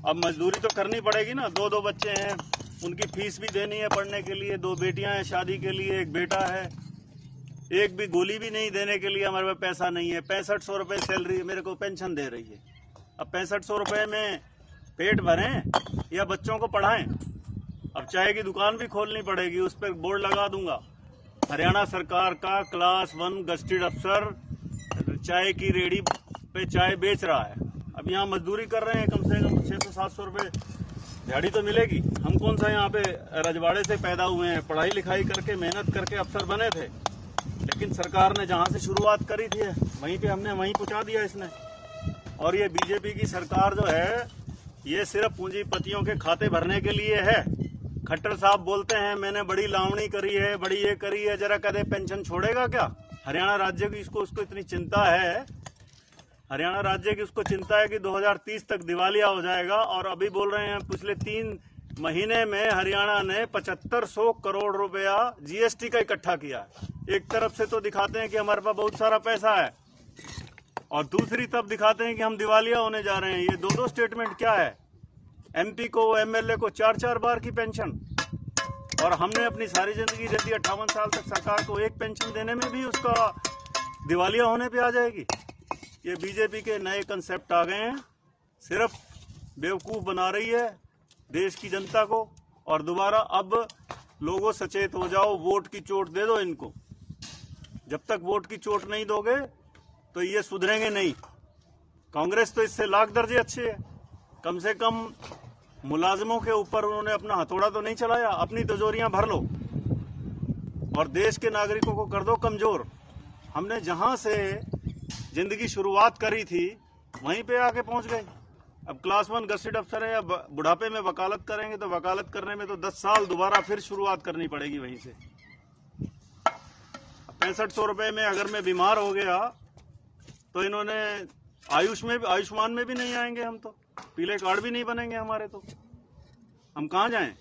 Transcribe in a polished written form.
अब मजदूरी तो करनी पड़ेगी ना। दो बच्चे हैं, उनकी फीस भी देनी है पढ़ने के लिए, 2 बेटियां हैं शादी के लिए, 1 बेटा है। एक भी गोली भी नहीं देने के लिए हमारे पास पैसा नहीं है। 6500 रुपये सैलरी मेरे को पेंशन दे रही है। अब 6500 रुपये में पेट भरें या बच्चों को पढ़ाएं? अब चाय की दुकान भी खोलनी पड़ेगी, उस पर बोर्ड लगा दूंगा, हरियाणा सरकार का क्लास 1 गस्टेड अफसर चाय की रेडी पे चाय बेच रहा है। अब यहाँ मजदूरी कर रहे हैं, कम से कम 600-700 रुपये दिहाड़ी तो मिलेगी। हम कौन सा यहाँ पे रजवाड़े से पैदा हुए हैं, पढ़ाई लिखाई करके मेहनत करके अफसर बने थे, लेकिन सरकार ने जहाँ से शुरुआत करी थी वहीं पे हमने वहीं पहुँचा दिया इसने। और ये बीजेपी की सरकार जो है, ये सिर्फ पूंजीपतियों के खाते भरने के लिए है। खट्टर साहब बोलते हैं मैंने बड़ी लावणी करी है, बड़ी ये करी है, जरा कदे पेंशन छोड़ेगा क्या? हरियाणा राज्य की उसको इतनी चिंता है, हरियाणा राज्य की उसको चिंता है कि 2030 तक दिवालिया हो जाएगा। और अभी बोल रहे हैं पिछले 3 महीने में हरियाणा ने 7500 करोड़ रुपया जीएसटी का इकट्ठा किया है। एक तरफ से तो दिखाते हैं कि हमारे पास बहुत सारा पैसा है, और दूसरी तरफ दिखाते हैं कि हम दिवालिया होने जा रहे हैं। ये 2 स्टेटमेंट क्या है? एमपी को, एमएलए को 4-4 बार की पेंशन, और हमने अपनी सारी जिंदगी दे दी 58 साल तक सरकार को, एक पेंशन देने में भी उसका दिवालिया होने पे आ जाएगी। ये बीजेपी के नए कंसेप्ट आ गए हैं, सिर्फ बेवकूफ बना रही है देश की जनता को। और दोबारा अब लोगों सचेत हो जाओ, वोट की चोट दे दो इनको। जब तक वोट की चोट नहीं दोगे तो ये सुधरेंगे नहीं। कांग्रेस तो इससे लाख दर्जे अच्छे है, कम से कम मुलाजिमों के ऊपर उन्होंने अपना हथौड़ा तो नहीं चलाया। अपनी तिजोरियां भर लो और देश के नागरिकों को कर दो कमजोर। हमने जहां से जिंदगी शुरुआत करी थी वहीं पे आके पहुंच गए। अब क्लास 1 गस्टेड अफसर है, या बुढ़ापे में वकालत करेंगे तो वकालत करने में तो 10 साल दोबारा फिर शुरुआत करनी पड़ेगी वहीं से। 6500 रुपये में अगर मैं बीमार हो गया तो इन्होंने आयुष्मान में भी नहीं आएंगे हम तो, पीले कार्ड भी नहीं बनेंगे हमारे, तो हम कहाँ जाएं?